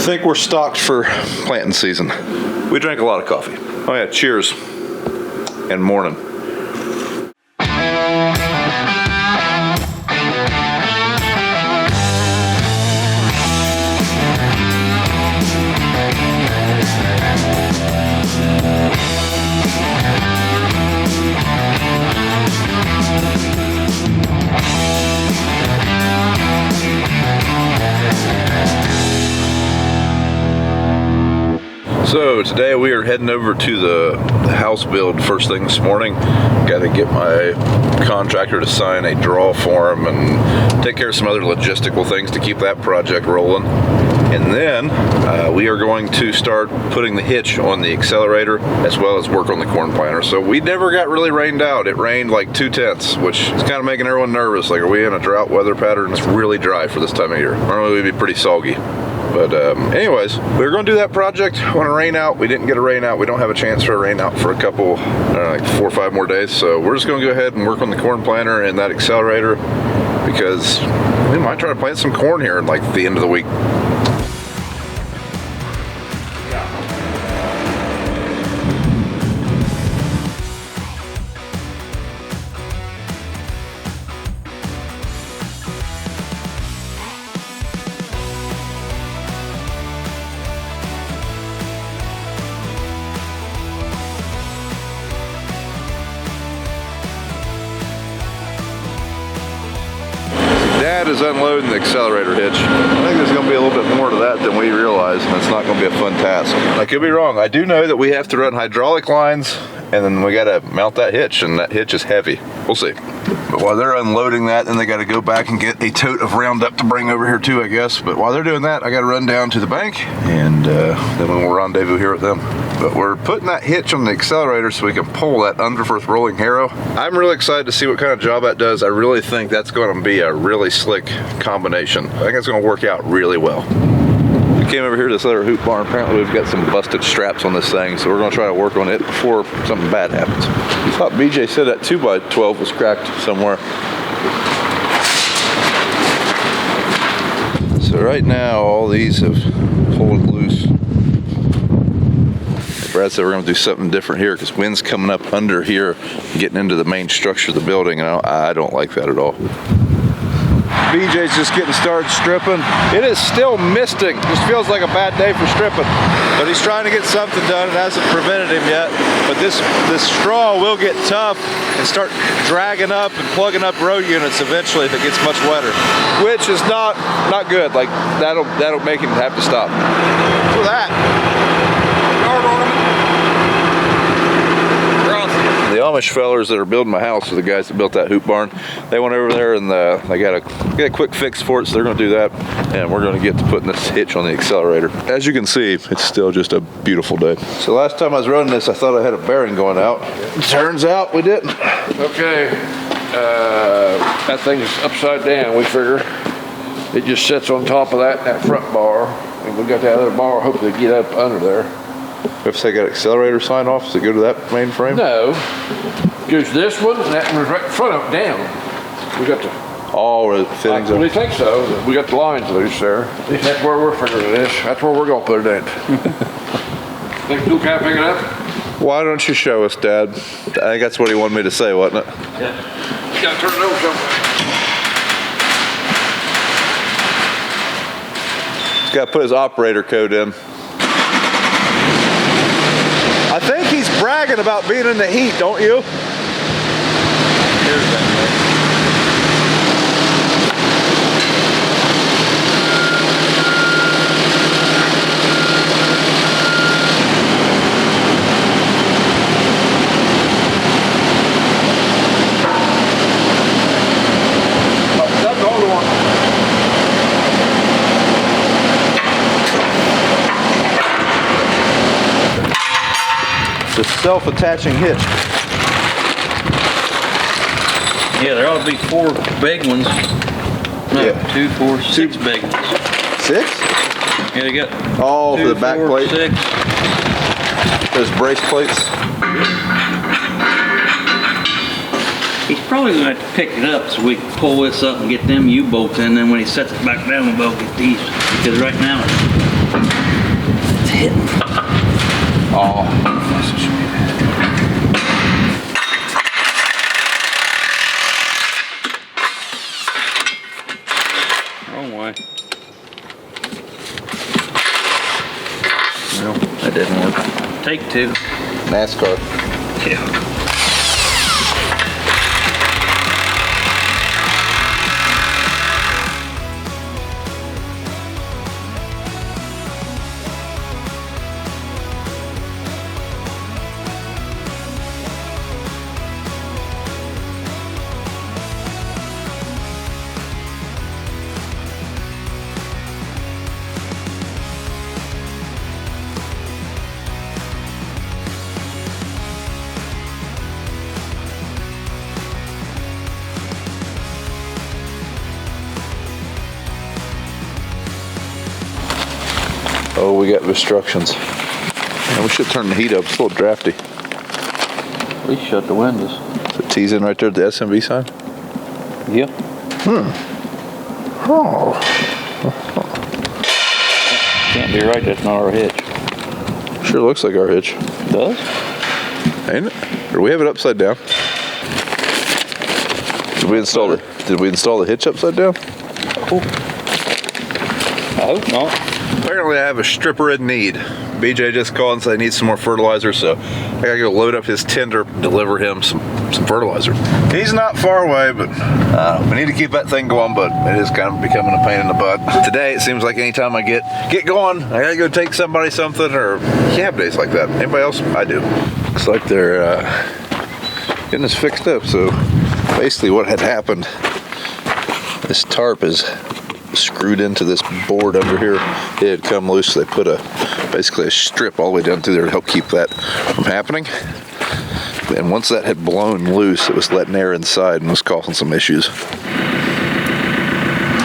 think we're stocked for planting season. We drank a lot of coffee. Oh yeah, cheers and morning. So today we are heading over to the house build first thing this morning. Got to get my contractor to sign a draw form and take care of some other logistical things to keep that project rolling. And then we are going to start putting the hitch on the accelerator as well as work on the corn planter. So we never got really rained out. It rained like 2/10, which is kind of making everyone nervous. Like, are we in a drought weather pattern? It's really dry for this time of year. Normally we'd be pretty soggy. But anyways, we were going to do that project on a rain out. We didn't get a rain out. We don't have a chance for a rain out for a couple, like 4 or 5 more days. So we're just going to go ahead and work on the corn planter and that accelerator because we might try to plant some corn here in like the end of the week. Dad is unloading the accelerator hitch. I think there's going to be a little bit more to that than we realize, and it's not going to be a fun task. I could be wrong. I do know that we have to run hydraulic lines, and then we got to mount that hitch, and that hitch is heavy. We'll see. But while they're unloading that, then they got to go back and get a tote of Roundup to bring over here too, I guess. But while they're doing that, I got to run down to the bank, and then we'll rendezvous here with them. But we're putting that hitch on the accelerator so we can pull that Underforth rolling harrow. I'm really excited to see what kind of job that does. I really think that's going to be a really slick combination. I think it's going to work out really well. We came over here to this other hoop barn. Apparently we've got some busted straps on this thing, so we're going to try to work on it before something bad happens. I thought BJ said that 2x12 was cracked somewhere. So right now all these have pulled loose. Brad said we're going to do something different here because wind's coming up under here, getting into the main structure of the building, and I don't like that at all. BJ's just getting started stripping. It is still misting. Just feels like a bad day for stripping. But he's trying to get something done. It hasn't prevented him yet. But this straw will get tough and start dragging up and plugging up road units eventually if it gets much wetter. Which is not good. Like that'll make him have to stop. For that. The Amish fellers that are building my house are the guys that built that hoop barn. They went over there and they got a quick fix for it, so they're going to do that. And we're going to get to putting this hitch on the accelerator. As you can see, it's still just a beautiful day. So last time I was running this, I thought I had a bearing going out. Turns out we didn't. Okay, that thing's upside down, we figure. It just sits on top of that front bar. And we got that other bar, hopefully get up under there. If they got accelerator sign off, does it go to that main frame? No, goes this one, and that one's right in front of it, down. We got the... All the fittings I really think so. We got the lines loose there. At least that's where we're figuring it is. That's where we're going to put it at. Think you can pick it up? Why don't you show us, Dad? I think that's what he wanted me to say, wasn't it? Yeah. You got to turn it over somewhere. He's got to put his operator code in. I think he's bragging about being in the heat, don't you? Here's that. That's the older one. The self-attaching hitch. Yeah, there ought to be 4 big ones. No, Yeah. 2, 4, 6 big ones. 6? Yeah, you got Oh, 2, for the back 4, plate? 6. Those brace plates? He's probably going to have to pick it up so we can pull this up and get them U-bolts in. Then when he sets it back down, we'll be able to get these. Because right now, That didn't work. Take two. NASCAR. Yeah. Oh, we got instructions. And we should turn the heat up. It's a little drafty. We shut the windows. So T's in right there at the SMV sign? Yep. Oh. Can't be right, that's not our hitch. Sure looks like our hitch. It does? Ain't it? Or we have it upside down? Did we install the hitch upside down? Oh. I hope not. Apparently I have a stripper in need. BJ just called and said he needs some more fertilizer, so I gotta go load up his tender, deliver him some fertilizer. He's not far away, but we need to keep that thing going, but it is kind of becoming a pain in the butt. Today it seems like anytime I get going, I gotta go take somebody something, or you have days like that. Anybody else? I do. Looks like they're getting this fixed up. So basically what had happened, this tarp is screwed into this board under here. It had come loose, so they put basically a strip all the way down through there to help keep that from happening. And once that had blown loose, it was letting air inside and was causing some issues.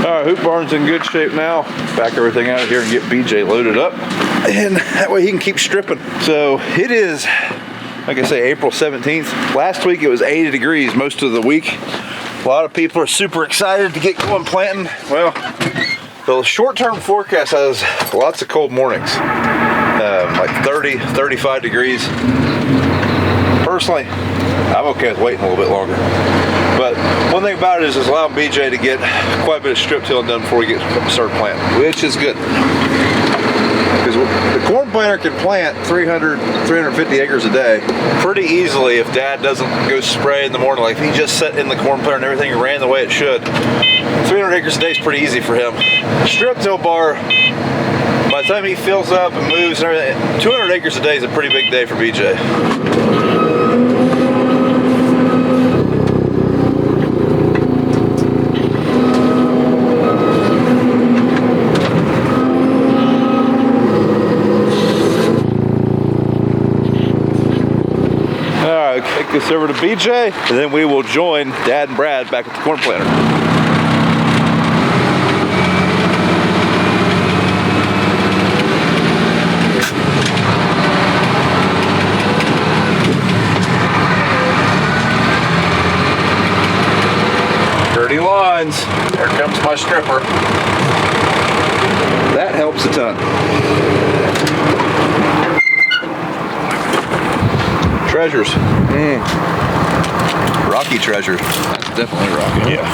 Alright, hoop barn's in good shape now. Back everything out of here and get BJ loaded up, and that way he can keep stripping. So it is, like I say, April 17th. Last week it was 80 degrees most of the week. A lot of people are super excited to get going planting. Well, the short-term forecast has lots of cold mornings, like 30, 35 degrees. Personally, I'm okay with waiting a little bit longer. But one thing about it is it's allowing BJ to get quite a bit of strip tilling done before we start planting, which is good. Because the corn planter can plant 350 acres a day pretty easily if Dad doesn't go spray in the morning. Like if he just set in the corn planter and everything ran the way it should, 300 acres a day is pretty easy for him. Strip till bar, by the time he fills up and moves and everything, 200 acres a day is a pretty big day for BJ. Take this over to BJ, and then we will join Dad and Brad back at the corn planter. Dirty lines. There comes my stripper. That helps a ton. Treasures. Rocky treasures. That's definitely rocky. Yeah.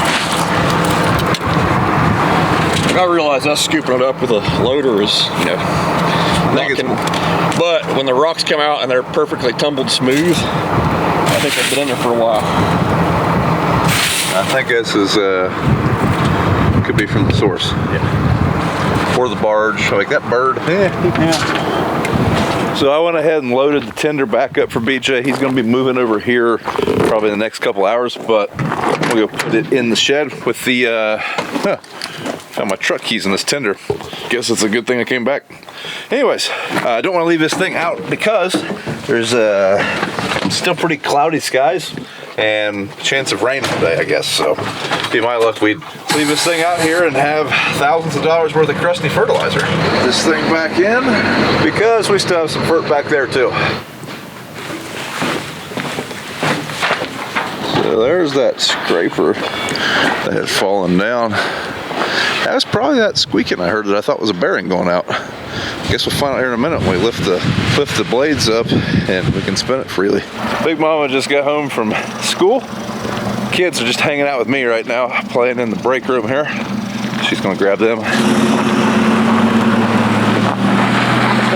I realize us scooping it up with a loader is, but when the rocks come out and they're perfectly tumbled smooth, I think they've been in there for a while. I think this is could be from the source. Yeah. Or the barge, like that bird. Yeah. So I went ahead and loaded the tender back up for BJ. He's going to be moving over here probably in the next couple hours, but we'll go put it in the shed with the found my truck keys in this tender. Guess it's a good thing I came back. Anyways, I don't want to leave this thing out because there's still pretty cloudy skies and chance of rain today, I guess. So be my luck, we'd leave this thing out here and have thousands of dollars worth of crusty fertilizer. This thing back in because we still have some fert back there too. So there's that scraper that had fallen down. That was probably that squeaking I heard that I thought was a bearing going out. I guess we'll find out here in a minute when we lift the blades up and we can spin it freely. Big Mama just got home from school. Kids are just hanging out with me right now, playing in the break room here. She's gonna grab them.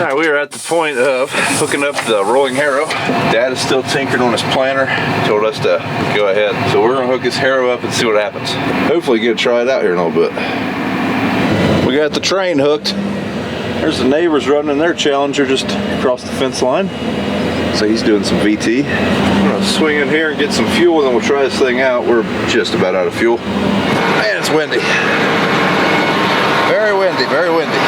Alright, we are at the point of hooking up the rolling harrow. Dad is still tinkering on his planter. He told us to go ahead. So we're gonna hook his harrow up and see what happens. Hopefully get to try it out here in a little bit. We got the train hooked. There's the neighbors running their Challenger just across the fence line. So he's doing some VT. I'm gonna swing in here and get some fuel and then we'll try this thing out. We're just about out of fuel. Man, it's windy. Very windy, very windy.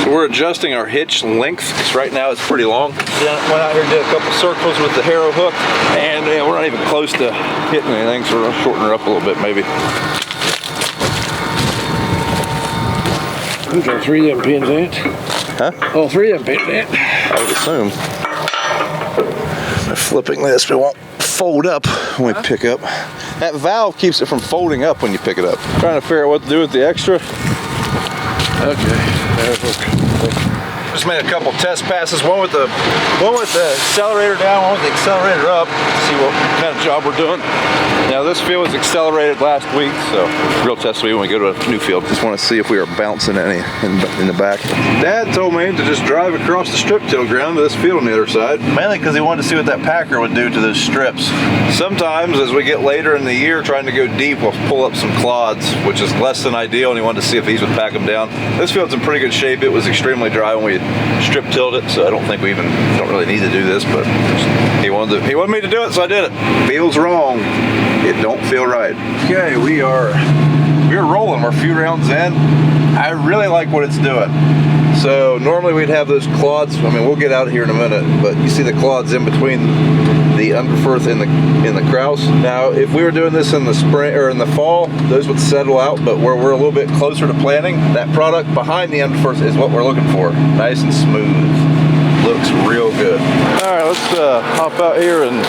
We're adjusting our hitch length because right now it's pretty long. Went out here and did a couple circles with the harrow hook, and we're not even close to hitting anything, so we're gonna shorten her up a little bit maybe. Those are 3 of them pins in it. Huh? Oh, 3 of them pins in it. I would assume. By flipping this, we won't fold up when we pick up. That valve keeps it from folding up when you pick it up. Trying to figure out what to do with the extra. Okay. Just made a couple test passes, one with the accelerator down, one with the accelerator up, see what kind of job we're doing. Now this field was accelerated last week, so real test will be when we go to a new field. Just want to see if we are bouncing any in the back. Dad told me to just drive across the strip till ground to this field on the other side, mainly because he wanted to see what that packer would do to those strips. Sometimes as we get later in the year trying to go deep, we'll pull up some clods, which is less than ideal, and he wanted to see if these would pack them down. This field's in pretty good shape. It was extremely dry when we strip tilled it, so I don't think we don't really need to do this, but he wanted me to do it, so I did it. Feels wrong. It don't feel right. Okay, we're rolling. We're a few rounds in. I really like what it's doing. So normally we'd have those clods. I mean, we'll get out of here in a minute, but you see the clods in between the underfirth and the grouse. Now, if we were doing this in the spring or in the fall, those would settle out. But where we're a little bit closer to planting, that product behind the underfirth is what we're looking for. Nice and smooth. Looks real good. All right, let's hop out here and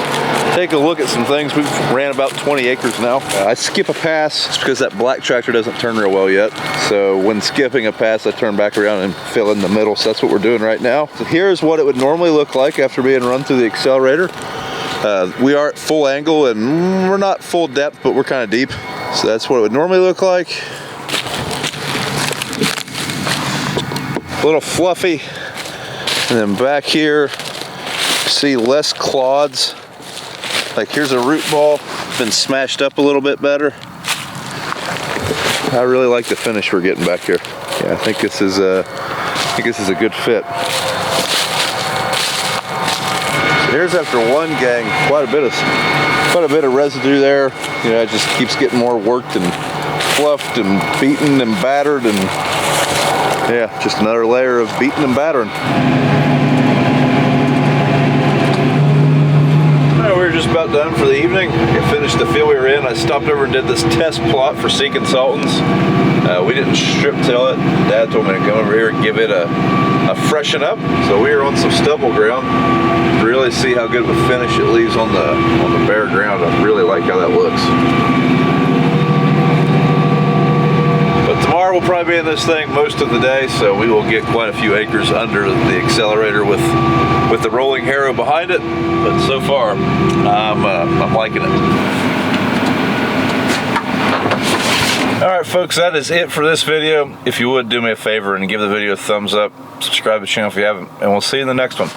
take a look at some things. We've ran about 20 acres now. I skip a pass just because that black tractor doesn't turn real well yet. So when skipping a pass, I turn back around and fill in the middle. So that's what we're doing right now. So here's what it would normally look like after being run through the accelerator. We are at full angle and we're not full depth, but we're kind of deep. So that's what it would normally look like. A little fluffy. And then back here, see less clods. Like here's a root ball, been smashed up a little bit better. I really like the finish we're getting back here. Yeah, I think this is a good fit. So here's after one gang, quite a bit of residue there. You know, it just keeps getting more worked and fluffed and beaten and battered, and yeah, just another layer of beating and battering. We're just about done for the evening. I finished the field we were in. I stopped over and did this test plot for C Consultants. We didn't strip till it. Dad told me to come over here and give it a freshen up. So we are on some stubble ground. To really see how good of a finish it leaves on the bare ground. I really like how that looks. But tomorrow we'll probably be in this thing most of the day, so we will get quite a few acres under the accelerator with the rolling harrow behind it. But so far, I'm liking it. All right, folks, that is it for this video. If you would do me a favor and give the video a thumbs up, subscribe to the channel if you haven't, and we'll see you in the next one.